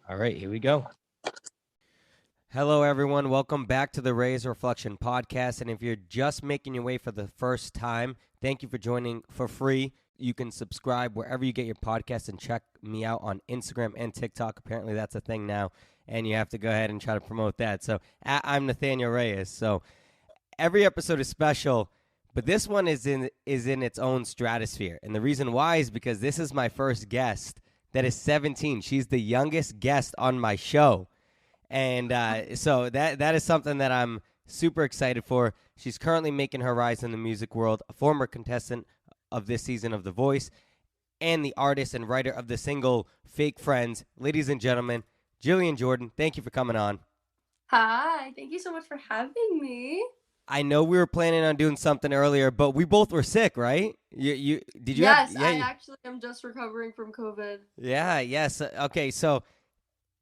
All right, here we go. Hello, everyone. Welcome back to the Reyes Reflection Podcast. And if you're just making your way for the first time, thank you for joining for free. You can subscribe wherever you get your podcast and check me out on Instagram and TikTok. Apparently, that's a thing now, and you have to go ahead and try to promote that. So, I'm Nathanael Reyes. So, every episode is special, but this one is in its own stratosphere. And the reason why is because this is my first guest that is 17. She's the youngest guest on my show. And so that is something that I'm super excited for. She's currently making her rise in the music world, a former contestant of this season of The Voice, and the artist and writer of the single Fake Friends. Ladies and gentlemen, Jillian Jordyn, thank you for coming on. Hi, thank you so much for having me. I know we were planning on doing something earlier, but we both were sick, right? You did you Yes, have I actually am just recovering from COVID. yes. Okay, so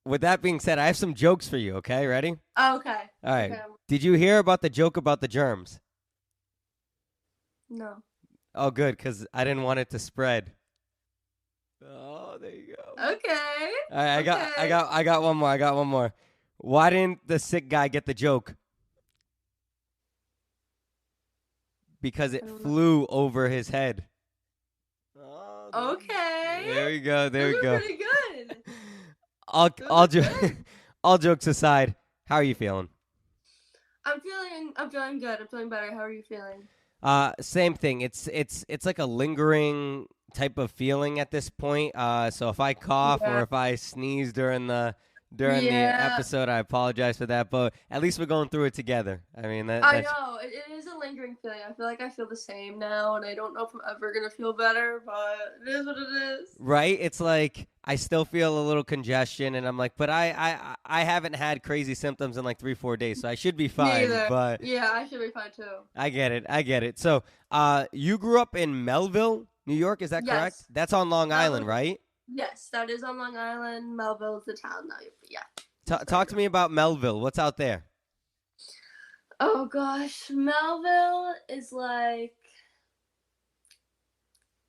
with that being said, I have some jokes for you, okay? Ready? Oh, okay. All right. Okay. Did you hear about the joke about the germs? No. Oh, good, because I didn't want it to spread. Oh, there you go. Okay. All right, Okay. I got one more. I got one more. Why didn't the sick guy get the joke? Because it I don't know. flew over his head. Oh, Okay. there we go. There Those we are go. pretty good. All Those all are jo- good. all jokes aside, how are you feeling? I'm feeling good. I'm feeling better. How are you feeling? Same thing. It's like a lingering type of feeling at this point. So if I cough or Yeah. if I sneeze during the Yeah. episode, I apologize for that. But at least we're going through it together. I mean I that's know. It is a lingering feeling. I feel like I feel the same now, and I don't know if I'm ever gonna feel better, but it is what it is. right. It's like I still feel a little congestion, and I'm like, but I haven't had crazy symptoms in like 3-4 days, so I should be Me fine. either. But Yeah, I should be fine too. I get it. I get it. So, you grew up in Melville, New York, is that correct? Yes. That's on Long Island, Melville. right? Yes, that is on Long Island. Melville is the town now. Yeah. Talk to me about Melville. What's out there? Oh gosh, Melville is like,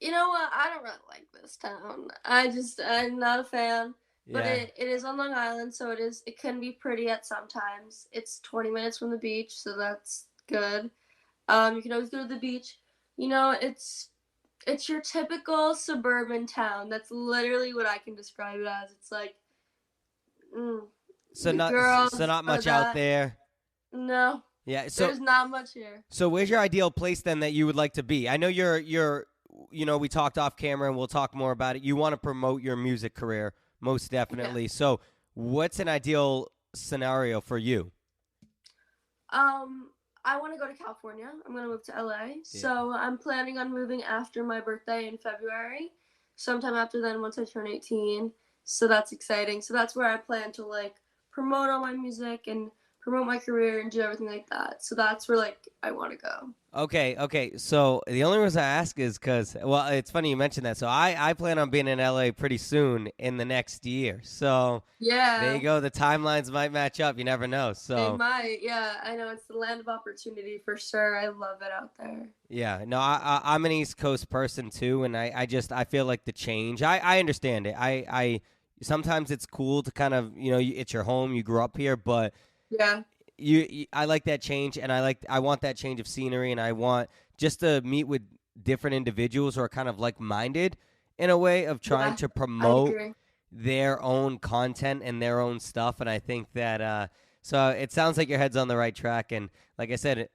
you know what? I don't really like this town. I'm not a fan. But Yeah. it is on Long Island, so it can be pretty at sometimes. It's 20 minutes from the beach, so that's good. You can always go to the beach. You know, it's your typical suburban town. That's literally what I can describe it as. It's like, mm, So the not girls so not are much out that. there. No, Yeah. So there's not much here. so where's your ideal place then that you would like to be? I know you're we talked off camera and we'll talk more about it. You want to promote your music career most Yeah. definitely. So what's an ideal scenario for you? Um, I want to go to California. I'm gonna move to LA. Yeah. So I'm planning on moving after my birthday in February. Sometime after then, once I turn 18. So that's exciting. So that's where I plan to like promote all my music and promote my career and do everything like that. So that's where like I want to go. Okay. So the only reason I ask is because, well, it's funny you mentioned that. So I plan on being in LA pretty soon in the next year. So there you Yeah, go. The timelines might match up. You never know. they So might. Yeah, I know it's the land of opportunity for sure. I love it out there. yeah, no, I'm an East Coast person too, and I feel like the change. I understand it. I sometimes it's cool to kind of it's your home. You grew up here, but Yeah, I like that change, and I want that change of scenery, and I want just to meet with different individuals who are kind of like minded in a way of trying yeah, to I promote agree. their own content and their own stuff. And I think that so it sounds like your head's on the right track. And like I said,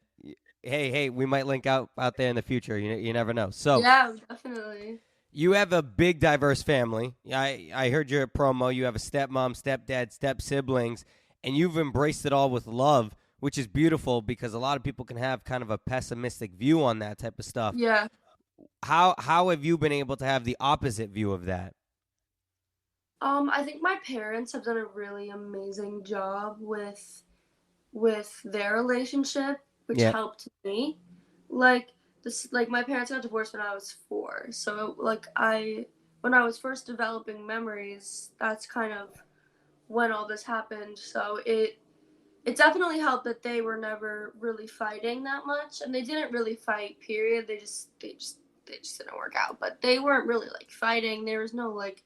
hey, we might link out there in the future. You never know. So Yeah, definitely. you have a big diverse family. I heard your promo. You have a stepmom, stepdad, step siblings, and you've embraced it all with love, which is beautiful because a lot of people can have kind of a pessimistic view on that type of stuff. Yeah. How have you been able to have the opposite view of that? I think my parents have done a really amazing job with their relationship, which Yeah. helped me. Like like my parents got divorced when I was 4. So like when I was first developing memories, that's kind of when all this happened. So it definitely helped that they were never really fighting that much, and they didn't really fight, period. They just didn't work out, but they weren't really like fighting. There was no like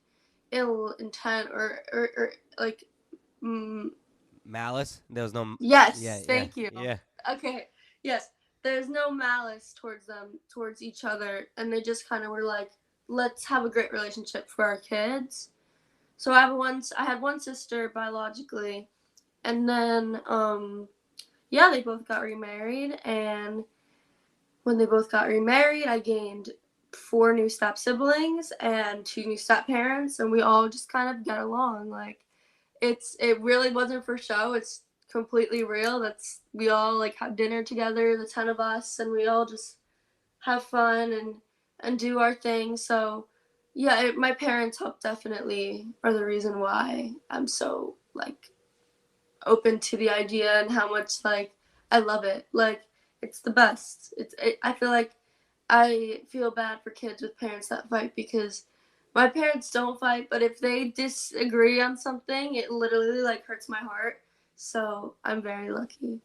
ill intent or like Malice? There was no. Yeah, yes, yeah, thank you. yeah. Okay, yes, there's no malice towards them, towards each other, and they just kind of were like, let's have a great relationship for our kids. So I had one sister biologically, and then yeah, they both got remarried, and when they both got remarried, I gained 4 new step siblings and 2 new step parents, and we all just kind of get along. Like it really wasn't for show. It's completely real. That's we all like have dinner together, the 10 of us, and we all just have fun and do our thing. So yeah, my parents help definitely are the reason why I'm so like open to the idea and how much like I love it. Like it's the best. I feel like I feel bad for kids with parents that fight because my parents don't fight, but if they disagree on something, it literally like hurts my heart. So I'm very lucky.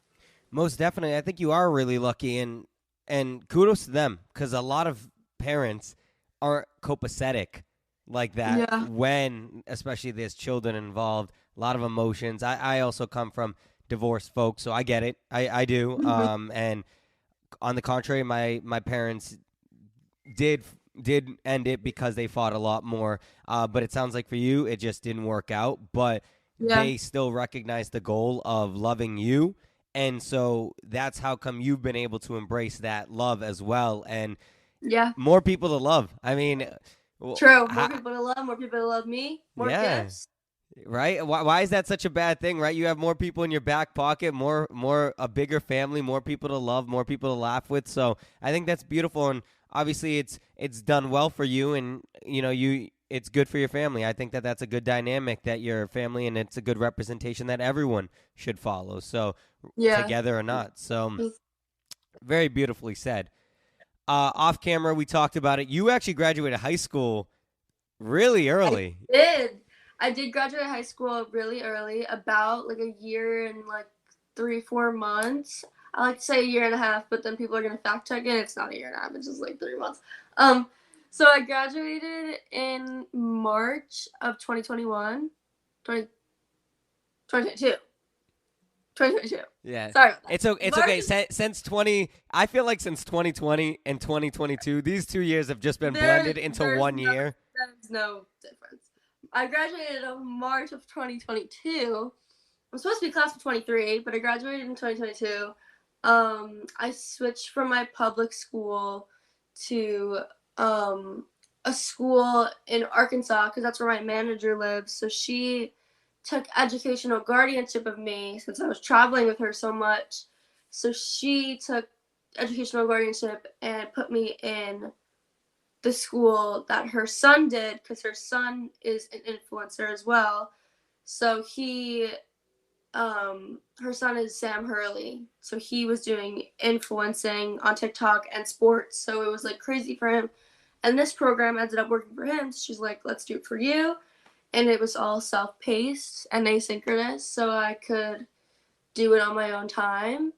Most definitely. I think you are really lucky, and kudos to them because a lot of parents aren't copacetic like that Yeah. when, especially there's children involved. A lot of emotions. I also come from divorced folks, so I get it. I do. Mhm. And on the contrary, my parents did did end it because they fought a lot more. But it sounds like for you, it just didn't work out. But Yeah. they still recognize the goal of loving you. And so that's how come you've been able to embrace that love as well. And Yeah. more people to love. I mean, well, True. More people to love, more people to love me, more yeah. gifts. Right? Why is that such a bad thing, right? You have more people in your back pocket, a bigger family, more people to love, more people to laugh with. So I think that's beautiful, and obviously it's done well for you, and it's good for your family. I think that that's a good dynamic that your family, and it's a good representation that everyone should follow. So Yeah. together or not, so very beautifully said. Off camera, we talked about it. You actually graduated high school really I early. did. I did graduate high school really early, about like a year and like 3, 4 months. I like to say a year and a half, but then people are gonna fact check it. It's not a year and a half. It's just like 3 months. So I graduated in March of 2021, 2022, 2022. Yeah, Sorry about that. it's March okay. Since 20, I feel like since 2020 and 2022, these 2 years have just been blended into there's 1 year. there's no difference. I graduated in March of 2022. I'm supposed to be class of 23, but I graduated in 2022. I switched from my public school to a school in Arkansas because that's where my manager lives. So she took educational guardianship of me since I was traveling with her so much. So she took educational guardianship and put me in the school that her son did because her son is an influencer as well. So her son is Sam Hurley. So he was doing influencing on TikTok and sports. So it was like crazy for him. And this program ended up working for him. So she's like, let's do it for you. And it was all self paced and asynchronous. So I could do it on my own time.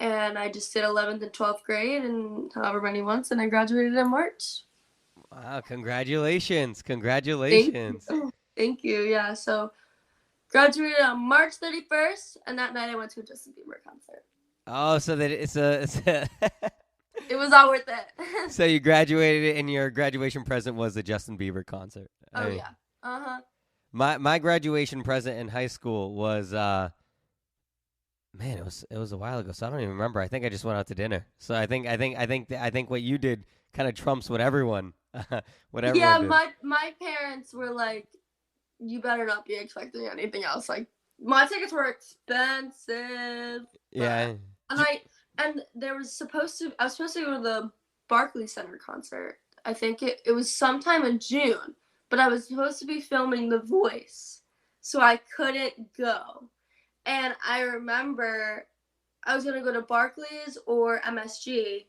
And I just did 11th and 12th grade and however many months. And I graduated in March. Wow! Congratulations! Thank Congratulations! you. Thank you. Yeah. So graduated on March 31st. And that night I went to a Justin Bieber concert. Oh, so that it's a It was all worth it. so you graduated, and your graduation present was the Justin Bieber concert. Oh yeah. Uh-huh. My graduation present in high school was man, it was a while ago, so I don't even remember. I think I just went out to dinner. So I think what you did kind of trumps what everyone what Yeah, everyone did. my parents were like, you better not be expecting anything else. Like my tickets were expensive. Yeah. And I was supposed to go to the Barclays Center concert. I think it was sometime in June, but I was supposed to be filming The Voice. So I couldn't go. And I remember I was gonna go to Barclays or MSG,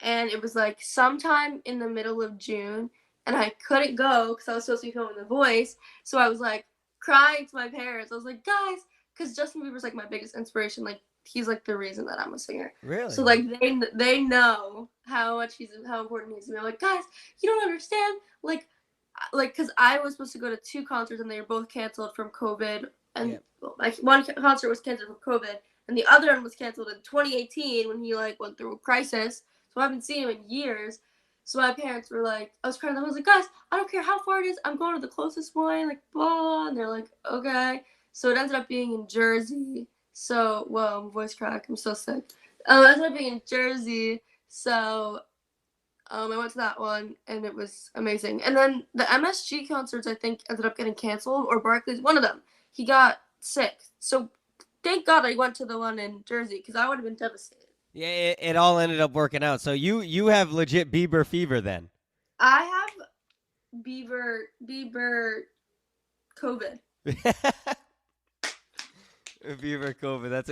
and it was like sometime in the middle of June, and I couldn't go because I was supposed to be filming The Voice. So I was like crying to my parents. I was like, guys, because Justin Bieber's like my biggest inspiration. Like he's like the reason that I'm a singer. Really? So like they know how important he is to me. I'm like, guys, you don't understand. Like like, because I was supposed to go to 2 concerts and they were both canceled from COVID. And Yeah. like one concert was canceled from COVID, and the other one was canceled in 2018 when he like went through a crisis. So I haven't seen him in years. So my parents were like, I was crying. I was like, guys, I don't care how far it is. I'm going to the closest one. Like, blah. And they're like, okay. So it ended up being in Jersey. So, whoa, voice crack. I'm so sick. It ended up being in Jersey. So I went to that one and it was amazing. And then the MSG concerts, I think, ended up getting canceled, or Barclays, one of them. He got sick. So thank God I went to the one in Jersey because I would have been devastated. Yeah, it all ended up working out. So you have legit Bieber fever then. I have Bieber COVID. Bieber COVID. That's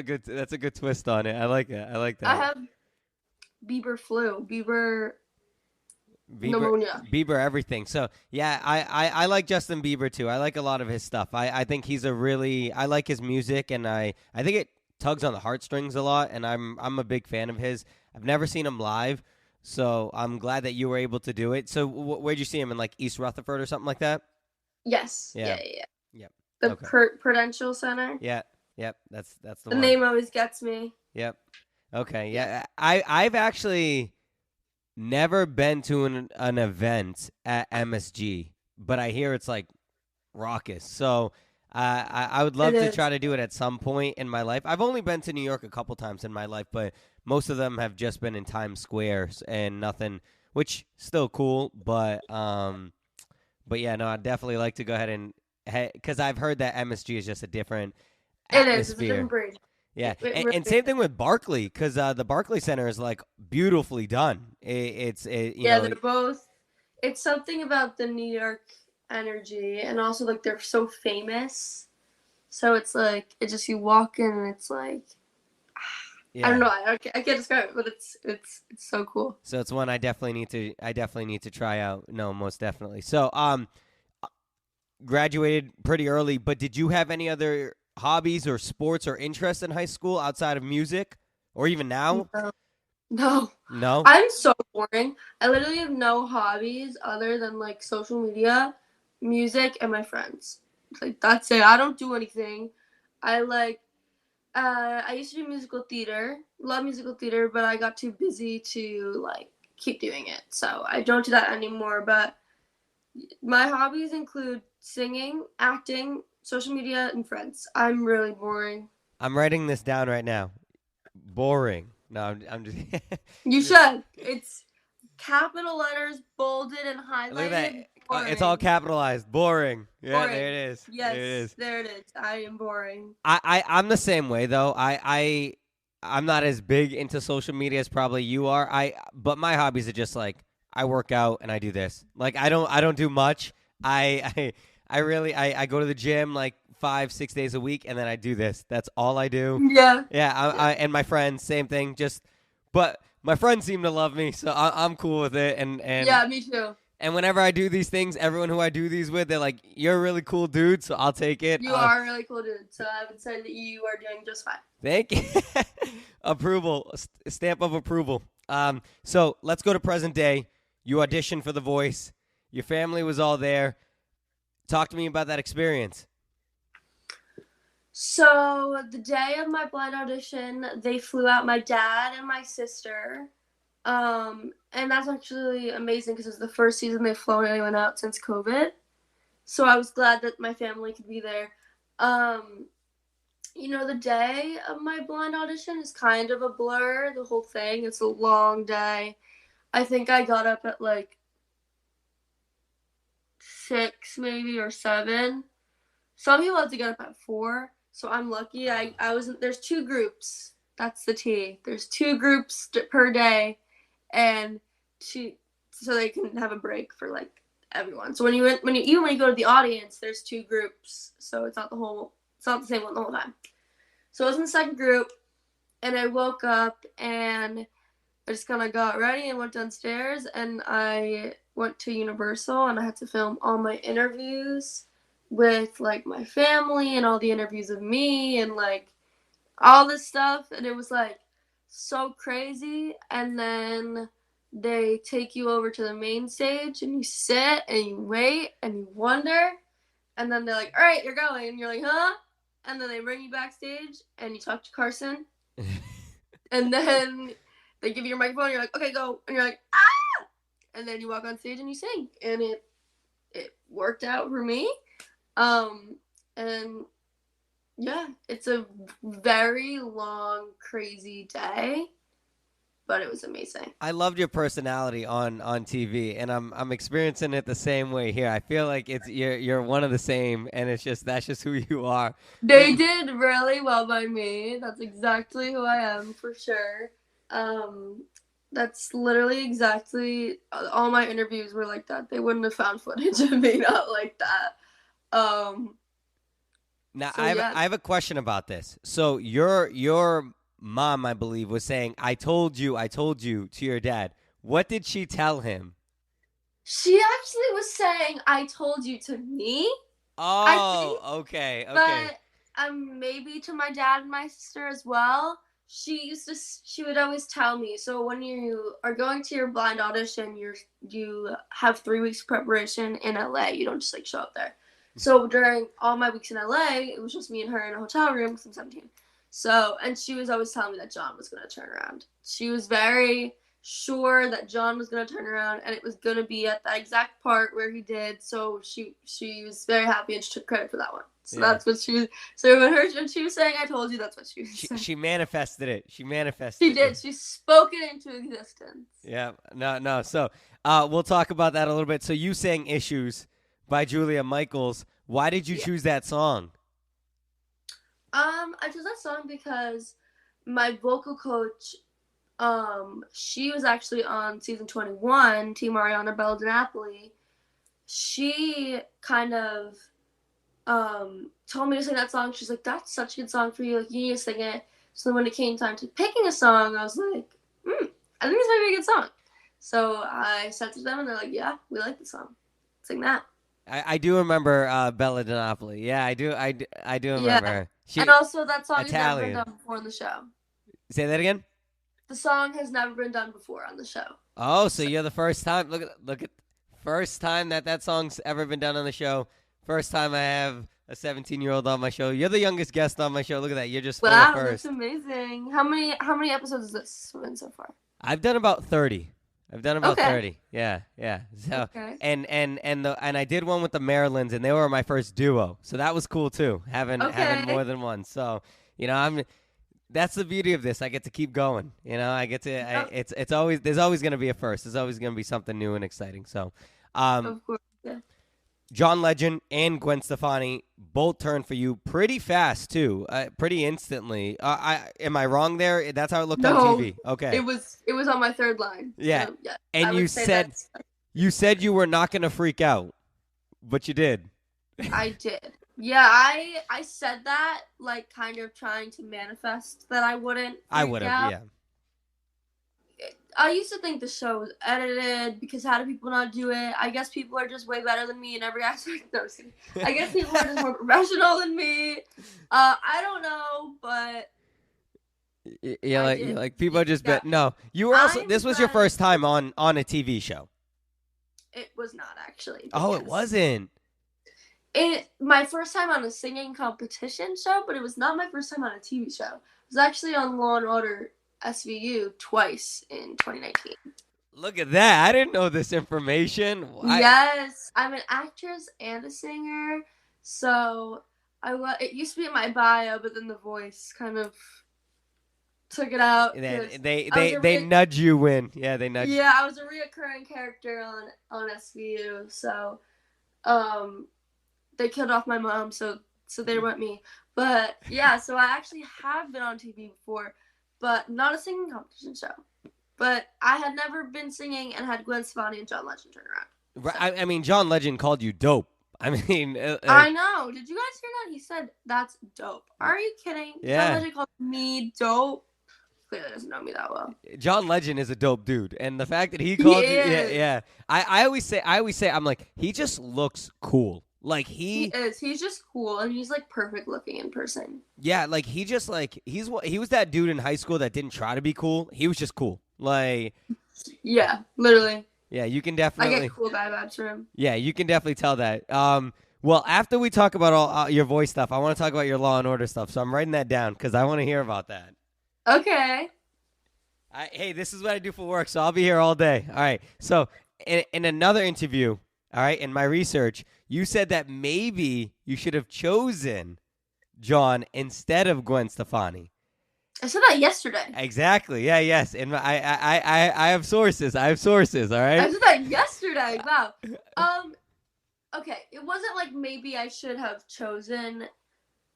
a good twist on it. I like it. I like that. I have Bieber flu, Bieber pneumonia. Bieber everything. So yeah, I like Justin Bieber too. I like a lot of his stuff. I think he's I like his music, and I think it tugs on the heartstrings a lot, and I'm a big fan of his. I've never seen him live, so I'm glad that you were able to do it. So where'd you see him, in like East Rutherford or something like that? Yes. Yeah. Yeah. Yep. The Okay. Prudential Center. Yeah. Yep. That's the The one. name always gets me. Yep. Okay. Yeah. I've actually never been to an event at MSG, but I hear it's like raucous. So I would love It to is. try to do it at some point in my life. I've only been to New York a couple times in my life, but most of them have just been in Times Square and nothing, which still cool. But yeah, no, I'd definitely like to go ahead and, because I've heard that MSG is just a different It is. It's a atmosphere. different breed. Yeah, It and, really and same is. thing with Barclay, because the Barclay Center is like beautifully done. Yeah, they're both. It's something about the New York energy, and also like they're so famous. So it's like it just, you walk in and it's like, I yeah. don't know. I can't describe it, but it's so cool. So it's one I definitely need to try out. No, most definitely. So graduated pretty early, but did you have any other hobbies or sports or interests in high school outside of music, or even now? No, no. No. I'm so boring. I literally have no hobbies other than like social media, music, and my friends. Like that's it. I don't do anything. I like I used to do musical theater, love musical theater, but I got too busy to like keep doing it. So I don't do that anymore. But my hobbies include singing, acting, social media, and friends. I'm really boring. I'm writing this down right now. Boring. No, I'm just. You should. It's capital letters, bolded and Look at that. highlighted. It's all Boring. capitalized. Boring. Yeah, there Boring. it is. There it Yes, is. there it is. I am boring. I'm the same way though. I'm not as big into social media as probably you are. But my hobbies are just like I work out and I do this. Like I don't do much. I really I go to the gym like 5-6 days a week, and then I do this. That's all I do. Yeah. Yeah, and my friends, same thing. But my friends seem to love me, so I'm cool with it. Yeah, me too. And whenever I do these things, everyone who I do these with, they're like, "You're a really cool dude," so I'll take it. You are a really cool dude, so I would say that you are doing just fine. Thank you. Approval, stamp of approval. So let's go to present day. You auditioned for The Voice. Your family was all there. Talk to me about that experience. So the day of my blind audition, they flew out my dad and my sister. And that's actually amazing because it was the first season they've flown anyone out since COVID. So I was glad that my family could be there. The day of my blind audition is kind of a blur, the whole thing. It's a long day. I think I got up at like 6 maybe or 7. Some people have to get up at 4, so I'm lucky. I wasn't. There's 2 groups. That's the T. There's 2 groups per day, and so they can have a break for like everyone. So when you go to the audience, there's 2 groups, so it's not the same one the whole time. So I was in the second group, and I woke up and I just kind of got ready and went downstairs, and I went to Universal, and I had to film all my interviews with like my family and all the interviews of me and like all this stuff, and it was like so crazy. And then they take you over to the main stage and you sit and you wait and you wonder, and then they're like, all right, you're going, and you're like, huh? And then they bring you backstage and you talk to Carson, and then they give you your microphone and you're like, okay, go, and you're like, ah, and then you walk on stage and you sing, and it worked out for me. And yeah, it's a very long, crazy day, but it was amazing. I loved your personality on TV, and I'm experiencing it the same way here. I feel like you're one of the same, and that's just who you are. They did really well by me. That's exactly who I am, for sure. That's literally exactly all my interviews were like that. They wouldn't have found footage of me not like that. Now So, I have a question about this. So your mom, I believe, was saying, I told you to your dad. What did she tell him? She actually was saying, I told you to me. Oh, okay. But maybe to my dad and my sister as well. She would always tell me, so when you are going to your blind audition, you have 3 weeks preparation in LA. You don't just like show up there. So during all my weeks in LA, it was just me and her in a hotel room because I'm 17. So, and she was always telling me that John was going to turn around. She was very sure that John was going to turn around, and it was going to be at that exact part where he did. So she was very happy, and she took credit for that one. So that's what she was. So when she was saying, I told you, that's what she was saying. She manifested it. She did. She spoke it into existence. Yeah. No. So we'll talk about that a little bit. So you sang Issues by Julia Michaels. Why did you choose that song? I chose that song because my vocal coach, she was actually on season 21, Team Ariana Bella DiNapoli. She kind of told me to sing that song. She's like, that's such a good song for you. Like, you need to sing it. So when it came time to picking a song, I was like, I think this might be a good song. So I sent it to them, and they're like, yeah, we like the song. Sing that. I do remember Bella DiNapoli. Yeah, I do remember her. And also, that song Italian. has never been done before on the show. Say that again? The song has never been done before on the show. Oh, so you're the first time. Look at first time that song's ever been done on the show. First time I have a 17-year-old on my show. You're the youngest guest on my show. Look at that. You're just wow, first. That's amazing. How many episodes has this been so far? I've done about 30. 30. Yeah. So okay. and I did one with the Marylands, and they were my first duo. So that was cool too, having more than one. So, that's the beauty of this. I get to keep going. I get to it's always there's always going to be a first. There's always going to be something new and exciting. So, of course. Yeah. John Legend and Gwen Stefani both turned for you pretty fast too, pretty instantly. Am I wrong there? That's how it looked on TV. Okay. It was on my third line. Yeah. So, yeah. And you said you were not going to freak out, but you did. I did. Yeah, I said that, like, kind of trying to manifest that I wouldn't. I would have. Yeah. I used to think the show was edited because how do people not do it? I guess people are just way better than me in every aspect. No, I guess people are just more professional than me. I don't know, but yeah, like people are just no. You were also. This was your first time on a TV show. It was not actually. Oh, it wasn't. My first time on a singing competition show, but it was not my first time on a TV show. It was actually on Law and Order SVU twice in 2019. Look at that. I didn't know this information. Yes. I'm an actress and a singer. So it used to be in my bio, but then The Voice kind of took it out. They nudge you in. Yeah, they nudge. Yeah, I was a reoccurring character on SVU. So they killed off my mom, so they didn't want me. But yeah, so I actually have been on TV before, but not a singing competition show. But I had never been singing and had Gwen Stefani and John Legend turn around. So. I mean, John Legend called you dope. I mean... I know. Did you guys hear that? He said, that's dope. Are you kidding? Yeah. John Legend called me dope. Clearly doesn't know me that well. John Legend is a dope dude. And the fact that he called you... Yeah. I always say, I'm like, he just looks cool. Like he is. He's just cool, and he's like perfect looking in person. Yeah, like he just like he was that dude in high school that didn't try to be cool. He was just cool. Like Yeah, literally. Yeah, you can I get definitely. cool guy vibes from him. Yeah, you can definitely tell that. Well, after we talk about all your voice stuff, I want to talk about your Law and Order stuff. So I'm writing that down because I want to hear about that. Okay. Hey, this is what I do for work, so I'll be here all day. All right. So in another interview, all right, in my research, you said that maybe you should have chosen John instead of Gwen Stefani. I said that yesterday. Exactly. Yeah. Yes. And I have sources. I have sources. All I right. said that yesterday. Wow. Okay. It wasn't like maybe I should have chosen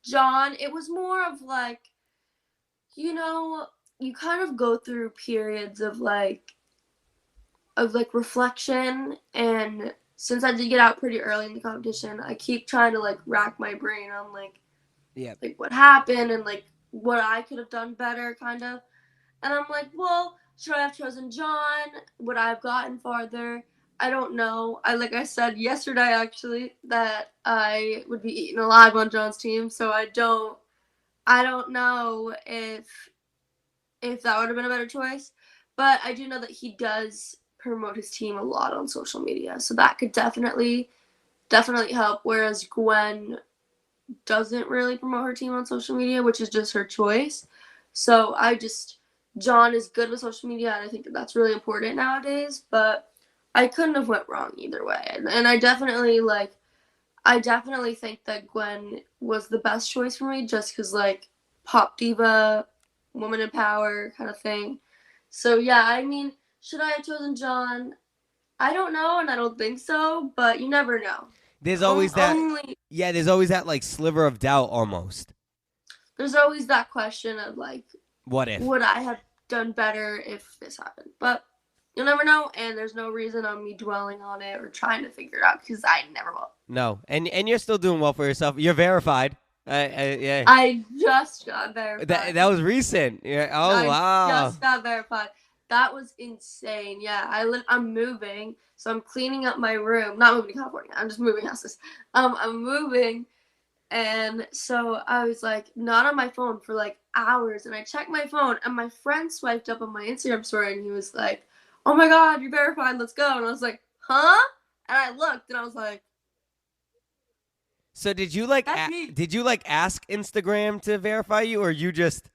John. It was more of like, you kind of go through periods of reflection, and since I did get out pretty early in the competition, I keep trying to like rack my brain on Yeah. like what happened and like what I could have done better, kind of. And I'm like, well, should I have chosen John? Would I have gotten farther? I don't know. Like I said yesterday actually that I would be eaten alive on John's team, so I don't know if that would have been a better choice. But I do know that he does promote his team a lot on social media, so that could definitely help. Whereas Gwen doesn't really promote her team on social media, which is just her choice. So John is good with social media, and I think that that's really important nowadays. But I couldn't have went wrong either way, and I definitely think that Gwen was the best choice for me, just because like pop diva, woman in power kind of thing. So yeah, I mean, should I have chosen John? I don't know, and I don't think so, but you never know. There's always that. Only Yeah. There's always that like sliver of doubt almost. there's always that question of like, What if? would I have done better if this happened? But you'll never know, and there's no reason on me dwelling on it or trying to figure it out because I never will. No. And you're still doing well for yourself. You're verified. Yeah. I just got verified. That was recent. Yeah. Oh I wow. just got verified. That was insane. Yeah, I'm moving, so I'm cleaning up my room. Not moving to California. I'm just moving houses. I'm moving, and so I was like not on my phone for like hours, and I checked my phone, and my friend swiped up on my Instagram story, and he was like, "Oh my God, you're verified. Let's go." And I was like, "Huh?" And I looked, and I was like, So did you "That's me." ask Instagram to verify you, or you just?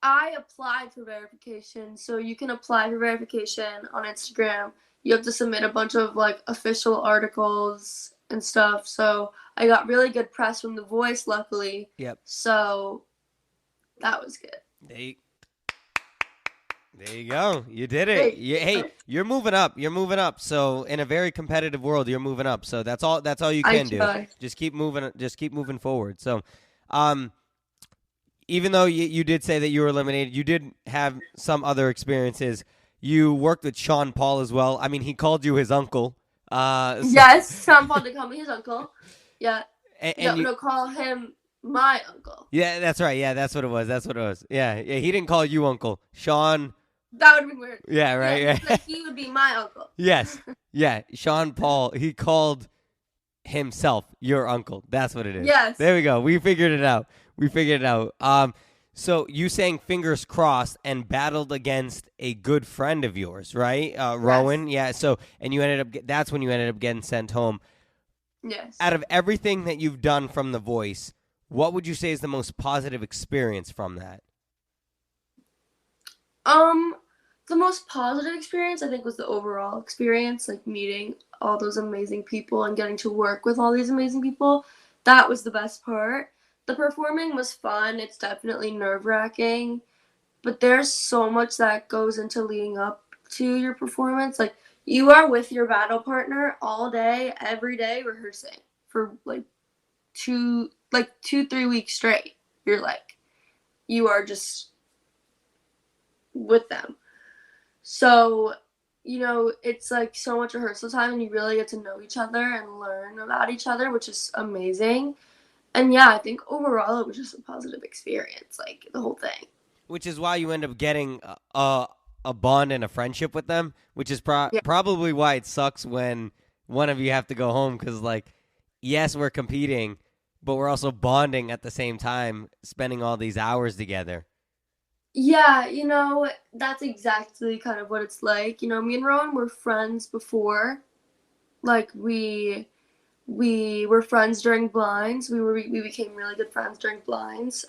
I applied for verification, so you can apply for verification on Instagram. You have to submit a bunch of like official articles and stuff. So I got really good press from The Voice, luckily. Yep. So that was good. There you go. You did it. Hey, you're moving up. You're moving up. So in a very competitive world, you're moving up. So that's all. That's all you can do. Just keep moving. Just keep moving forward. So, even though you did say that you were eliminated, you did have some other experiences. You worked with Sean Paul as well. I mean, he called you his uncle. Yes, Sean Paul did call me his uncle. Yeah. And no, call him my uncle. Yeah, that's right. Yeah, that's what it was. That's what it was. Yeah, he didn't call you uncle. Sean. That would be weird. Yeah, right. Yeah, he would be my uncle. Yes. Yeah, Sean Paul, he called himself your uncle. That's what it is. Yes. There we go. We figured it out. So you sang "Fingers Crossed" and battled against a good friend of yours, right? Rowan. Yeah. So, and you ended up. That's when you ended up getting sent home. Yes. Out of everything that you've done from The Voice, what would you say is the most positive experience from that? The most positive experience I think was the overall experience, like meeting all those amazing people and getting to work with all these amazing people. That was the best part. The performing was fun. It's definitely nerve-wracking, but there's so much that goes into leading up to your performance. Like you are with your battle partner all day, every day, rehearsing for like 3 weeks straight. You are just with them. So, it's like so much rehearsal time, and you really get to know each other and learn about each other, which is amazing. And yeah, I think overall it was just a positive experience, like the whole thing. Which is why you end up getting a bond and a friendship with them, which is probably why it sucks when one of you have to go home, because, like, yes, we're competing, but we're also bonding at the same time, spending all these hours together. Yeah, that's exactly kind of what it's like. Me and Rowan were friends before. Like we were friends during blinds. We became really good friends during blinds.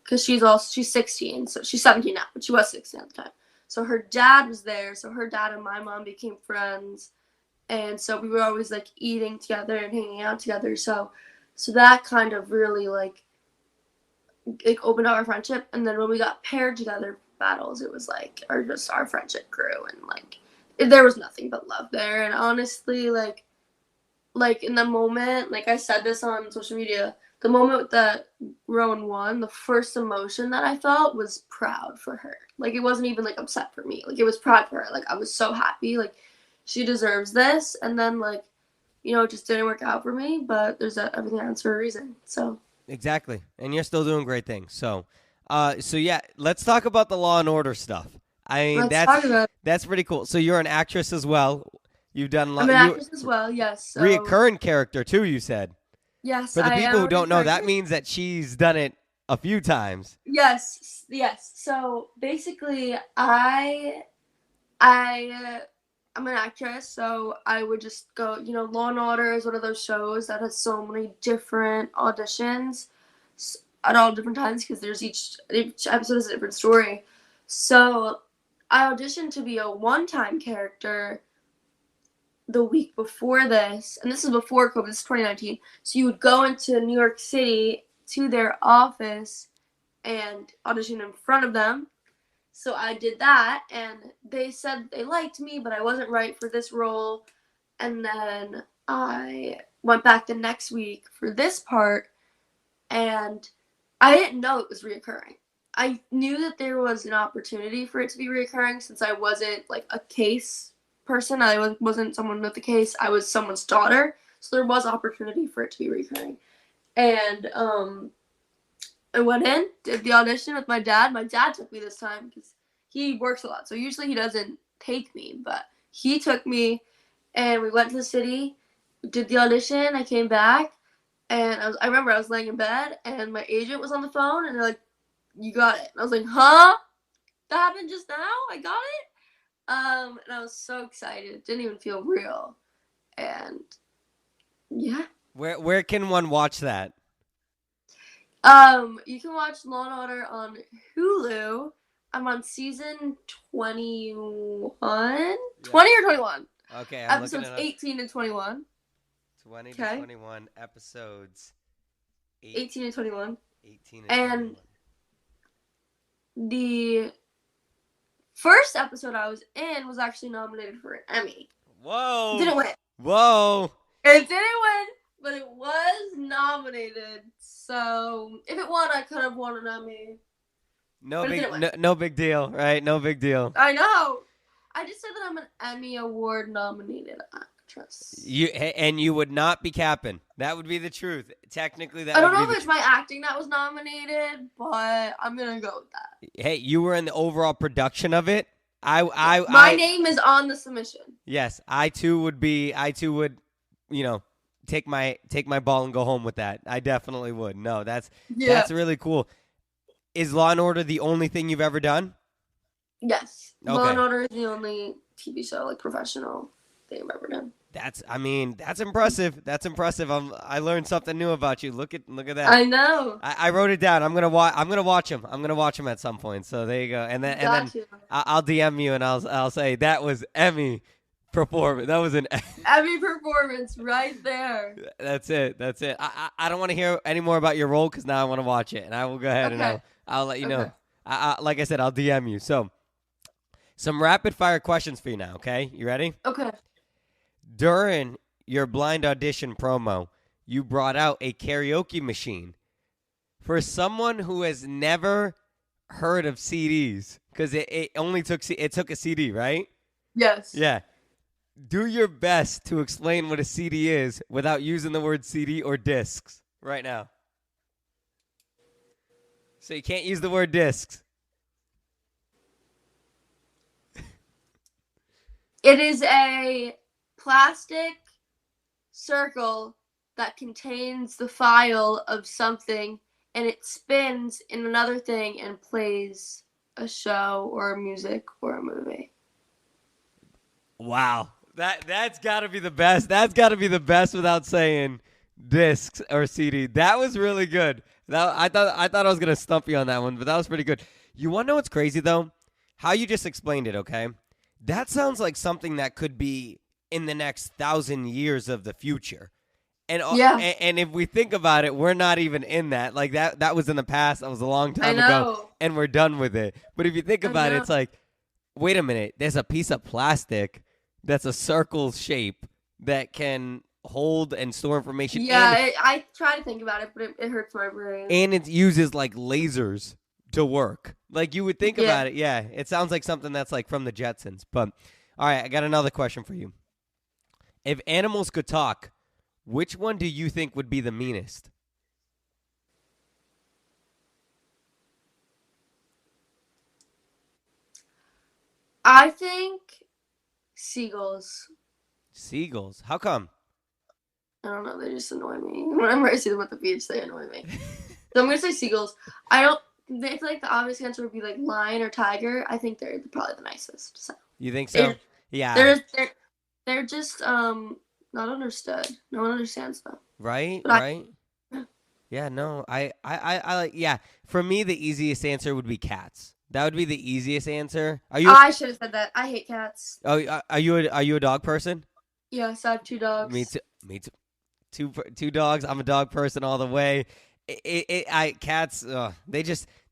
Because she's 16, so she's 17 now, but she was 16 at the time. So her dad was there. So her dad and my mom became friends, and so we were always like eating together and hanging out together. So that kind of really like opened up our friendship. And then when we got paired together for battles, it was like our friendship grew, and like there was nothing but love there. And honestly, like in the moment, like I said this on social media, the moment that Rowan won, the first emotion that I felt was proud for her. Like it wasn't even like upset for me. Like it was proud for her. Like I was so happy. Like she deserves this. And then like, it just didn't work out for me. But everything happens for a reason. So Exactly, and you're still doing great things. So yeah, let's talk about the Law and Order stuff. I mean, let's talk about it. that's pretty cool. So you're an actress as well. You've done a I'm lot. an You actress as well. Yes. So reoccurring character too. You said. yes, For the I people am who a don't know, that recurring. means that she's done it a few times. Yes. Yes. So basically, I I'm an actress, so I would just go. Law and Order is one of those shows that has so many different auditions at all different times because there's each episode is a different story. So I auditioned to be a one-time character the week before this, and this is before COVID. This is 2019. So you would go into New York City to their office and audition in front of them. So I did that, and they said they liked me, but I wasn't right for this role. And then I went back the next week for this part, and I didn't know it was reoccurring. I knew that there was an opportunity for it to be reoccurring since I wasn't like a case person. I wasn't someone with a case. I was someone's daughter, so there was opportunity for it to be recurring. And I went in, did the audition with my dad. My dad took me this time because he works a lot. So usually he doesn't take me, but he took me, and we went to the city, did the audition. I came back, and I remember I was laying in bed, and my agent was on the phone, and they're like, "You got it." And I was like, "Huh? That happened just now? I got it." And I was so excited. It didn't even feel real. And yeah. Where can one watch that? You can watch Law and Order on Hulu. I'm on season 21? Yeah. 20 or 21? Okay, I'm looking Episodes it up. 18 and 21. 20 to Okay. 21 episodes. 18 and 21. 18 to And 21. the first episode I was in was actually nominated for an Emmy. Whoa. Didn't win. Whoa. It didn't win, but it was nominated. So if it won, I could have won an Emmy. No But it big didn't win. no big deal, right? No big deal. I know. I just said that I'm an Emmy Award nominated actress. You would not be capping. That would be the truth. Technically, that I would don't be know the if it's my acting that was nominated, but I'm gonna go with that. Hey, you were in the overall production of it. Yeah. My name is on the submission. Yes, I too would, you know, take my ball and go home with that. I definitely would. No, that's Yeah. really cool. Is Law and Order the only thing you've ever done? Yes. Okay. Law and Order is the only TV show, like professional, thing I've ever done. That's impressive. That's impressive. I learned something new about you. Look at that. I know. I wrote it down. I'm gonna watch him. I'm gonna watch him at some point. So there you go. And then I'll DM you and I'll say that was Emmy performance. That was an Emmy performance right there. That's it. I don't want to hear any more about your role because now I want to watch it, and I will go ahead and I'll let you know. Like I said, I'll DM you. So, some rapid fire questions for you now. Okay, you ready? Okay. During your blind audition promo, you brought out a karaoke machine. For someone who has never heard of CDs, because it only took a CD, right? Yes. Yeah. Do your best to explain what a CD is without using the word CD or discs right now. So you can't use the word discs. It is a plastic circle that contains the file of something, and it spins in another thing and plays a show or music or a movie. Wow. That's got to be the best. That's got to be the best without saying discs or CD. That was really good. I thought I was going to stump you on that one, but that was pretty good. You want to know what's crazy though? How you just explained it, okay? That sounds like something that could be in the next 1,000 years of the future. And if we think about it, we're not even in that. Like that was in the past. That was a long time ago, and we're done with it. But if you think about it, it's like, wait a minute. There's a piece of plastic that's a circle shape that can hold and store information. Yeah, I try to think about it, but it hurts my brain. And it uses like lasers to work. Like you would think about it. Yeah, it sounds like something that's like from the Jetsons. But all right, I got another question for you. If animals could talk, which one do you think would be the meanest? I think seagulls. Seagulls. How come? I don't know. They just annoy me. Whenever I see them at the beach, they annoy me. So I'm going to say seagulls. I feel like the obvious answer would be like lion or tiger. I think they're probably the nicest. So. You think so? Yeah. They're just not understood. No one understands them. Right? Right? Yeah, no. I like, yeah. For me, the easiest answer would be cats. That would be the easiest answer. I should have said that. I hate cats. Oh, are you a dog person? Yes, I have 2 dogs. Me too. Two dogs. I'm a dog person all the way. Cats.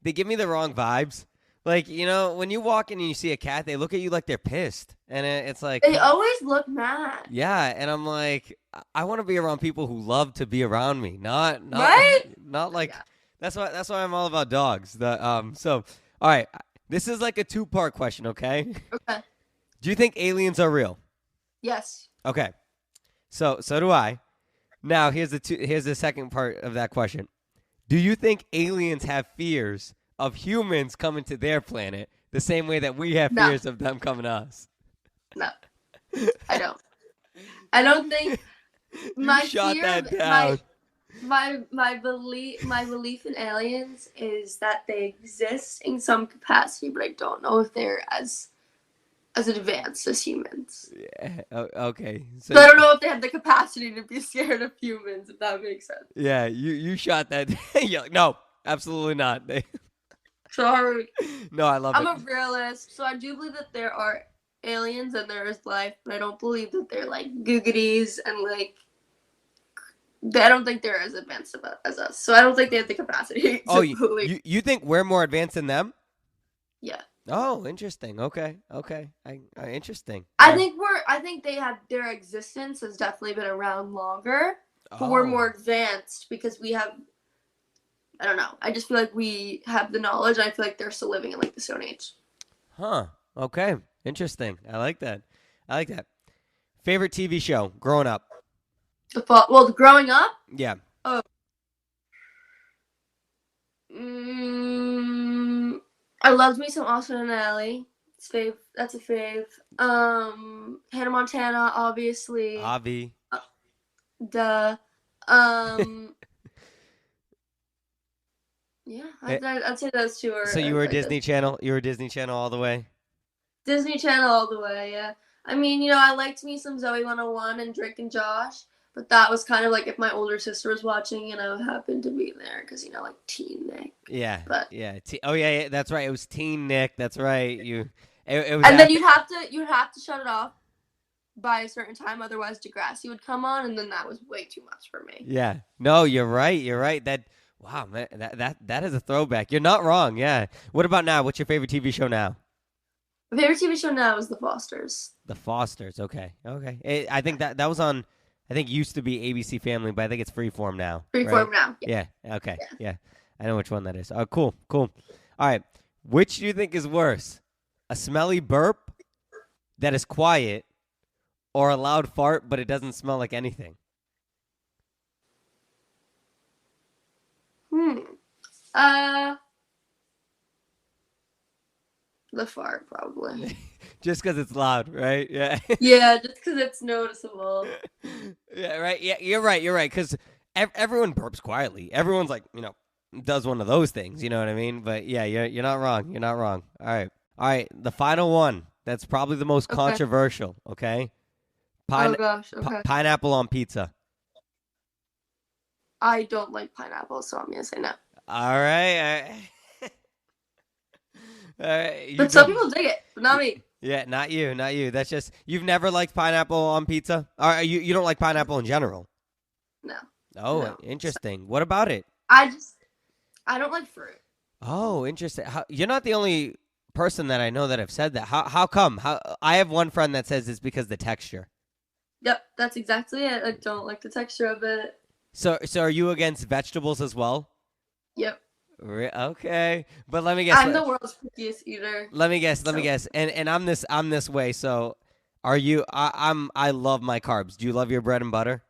They give me the wrong vibes. Like, you know, when you walk in and you see a cat, they look at you like they're pissed, and it's like they always look mad. Yeah, and I'm like, I want to be around people who love to be around me, not right? Not like that's why I'm all about dogs. So all right, this is like a 2-part question, okay? Okay. Do you think aliens are real? Yes. Okay. So do I. Now, here's the second part of that question. Do you think aliens have fears of humans coming to their planet the same way that we have fears of them coming to us? No. I don't. I don't think my shot fear that down. My belief in aliens is that they exist in some capacity, but I don't know if they're as advanced as humans. Yeah. Okay. So I don't know if they have the capacity to be scared of humans, if that makes sense. Yeah, you shot that. You're like, no, absolutely not. Sorry. No, I love it. I'm a realist, so I do believe that there are aliens and there is life, but I don't believe that they're like googities and like. I don't think they're as advanced as us, so I don't think they have the capacity. You think we're more advanced than them? Yeah. Oh, interesting. Okay. Interesting. I think they have their existence has definitely been around longer, but we're more advanced because we have. I don't know. I just feel like we have the knowledge. And I feel like they're still living in like the Stone Age. Huh. Okay. Interesting. I like that. Favorite TV show growing up? Growing up? Yeah. Oh. I loved me some Austin and Ally. That's a fave. Hannah Montana, obviously. Avi. Duh. Yeah, I'd say those 2 are. So you were Disney Channel? You were Disney Channel all the way? Disney Channel all the way, yeah. I mean, you know, I liked me some Zoe 101 and Drake and Josh, but that was kind of like if my older sister was watching and I happened to be there because, you know, like Teen Nick. Yeah. But, yeah. Yeah, that's right. It was Teen Nick. That's right. It was and then you'd have to shut it off by a certain time, otherwise Degrassi would come on, and then that was way too much for me. Yeah. No, you're right. Wow, man, that is a throwback. You're not wrong. Yeah. What about now? What's your favorite TV show now? My favorite TV show now is The Fosters. The Fosters. Okay. I think that was on. I think used to be ABC Family, but I think it's Freeform now. Freeform now. Yeah. Okay. Yeah. I know which one that is. Oh, cool. All right. Which do you think is worse? A smelly burp that is quiet, or a loud fart but it doesn't smell like anything? The fart, probably. Just because it's loud, right? Yeah. Yeah, just because it's noticeable. Yeah, right. Yeah, you're right. Because everyone burps quietly. Everyone's like, you know, does one of those things. You know what I mean? But yeah, you're not wrong. You're not wrong. All right. The final one. That's probably the most Okay. controversial. Okay. Oh gosh. Okay. Pineapple on pizza. I don't like pineapple, so I'm gonna say no. All right. All right. You But some don't. people dig it, but not me. Yeah, not you, not you. That's just you've never liked pineapple on pizza, or you don't like pineapple in general. No. Oh, No. interesting. What about it? I don't like fruit. Oh, interesting. You're not the only person that I know that have said that. How come? I have one friend that says it's because the texture. Yep, that's exactly it. I don't like the texture of it. So are you against vegetables as well? Yep. Okay, but let me guess. I'm the world's pickiest eater. Let me guess. Let me guess. And I'm this way. So, are you? I love my carbs. Do you love your bread and butter,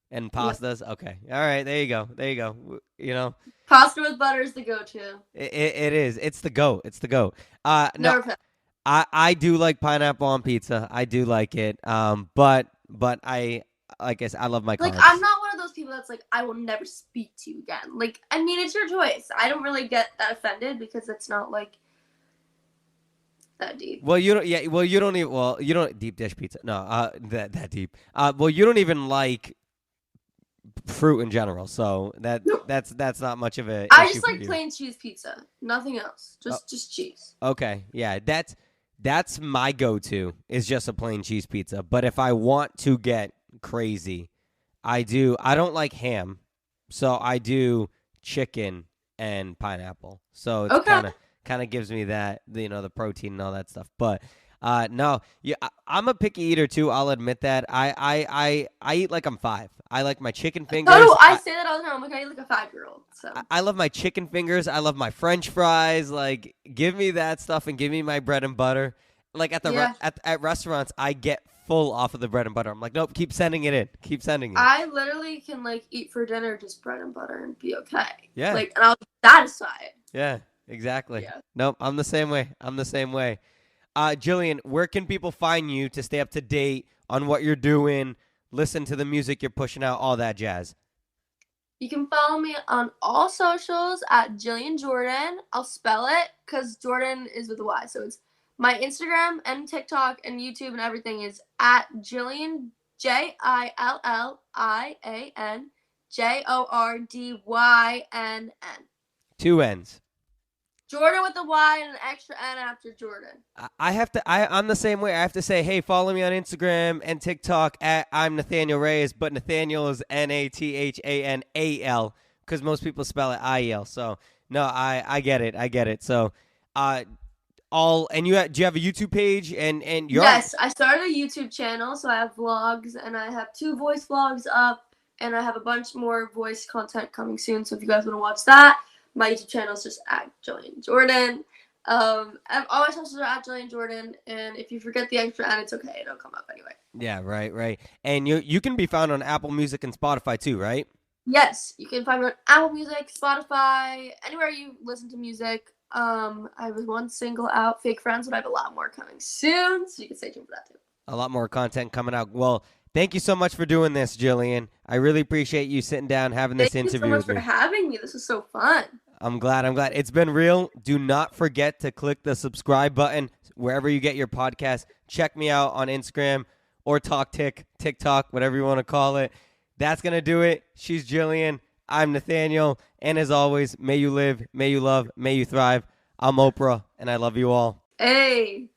and pastas? Yep. Okay. All right. There you go. There you go. You know, pasta with butter is the go-to. It is. It's the goat. It's the goat. No, Never. I do like pineapple on pizza. I do like it. But I like I said, I love my carbs. Like, I'm not one of those people that's like, I will never speak to you again. Like, I mean, it's your choice. I don't really get that offended because it's not like that deep. Well, you don't. Yeah. Well, you don't even. Well, you don't deep dish pizza. No. That deep. Well, you don't even like fruit in general. So that's not much of a. I just like plain cheese pizza. Nothing else. Just cheese. Okay. Yeah. That's my go-to. Is just a plain cheese pizza. But if I want to get crazy, I don't like ham, so I do chicken and pineapple. So it's kind of gives me that, the protein and all that stuff. But no, yeah, I'm a picky eater too. I'll admit that. I eat like I'm 5. I like my chicken fingers. Oh, I say that all the time. I'm like, I eat like a 5-year-old. So I love my chicken fingers. I love my French fries. Like, give me that stuff and give me my bread and butter. Like at restaurants, I get full off of the bread and butter. I'm like, nope, keep sending it in. Keep sending it. I literally can like eat for dinner just bread and butter and be okay. Yeah. Like, and I'll be satisfied. Yeah, exactly. Yeah. Nope, I'm the same way. Jillian, where can people find you to stay up to date on what you're doing, listen to the music you're pushing out, all that jazz? You can follow me on all socials at Jillian Jordyn. I'll spell it because Jordan is with a Y. So it's my Instagram and TikTok and YouTube and everything is at Jillian, JillianJordyn. 2 N's. Jordan with a Y and an extra N after Jordan. I'm the same way. I have to say, hey, follow me on Instagram and TikTok at I'm Nathanael Reyes, but Nathaniel is Nathanal because most people spell it IEL. So no, I get it. So and do you have a YouTube page and yes, I started a YouTube channel, so I have vlogs and I have 2 voice vlogs up and I have a bunch more voice content coming soon. So if you guys want to watch that, my YouTube channel is just at Jillian Jordyn. All my socials are at Jillian Jordyn, and if you forget the extra N, it's okay. It'll come up anyway. Yeah, right. And you can be found on Apple Music and Spotify too, right? Yes, you can find me on Apple Music, Spotify, anywhere you listen to music. I have 1 single out, Fake Friends, but I have a lot more coming soon, so you can stay tuned for that too. A lot more content coming out. Well, thank you so much for doing this, Jillian. I really appreciate you sitting down having this interview with me. Thank you so much for having me. This was so fun. I'm glad. It's been real. Do not forget to click the subscribe button wherever you get your podcast. Check me out on Instagram or TikTok, whatever you want to call it. That's going to do it. She's Jillian. I'm Nathaniel. And as always, may you live, may you love, may you thrive. I'm Oprah, and I love you all. Hey.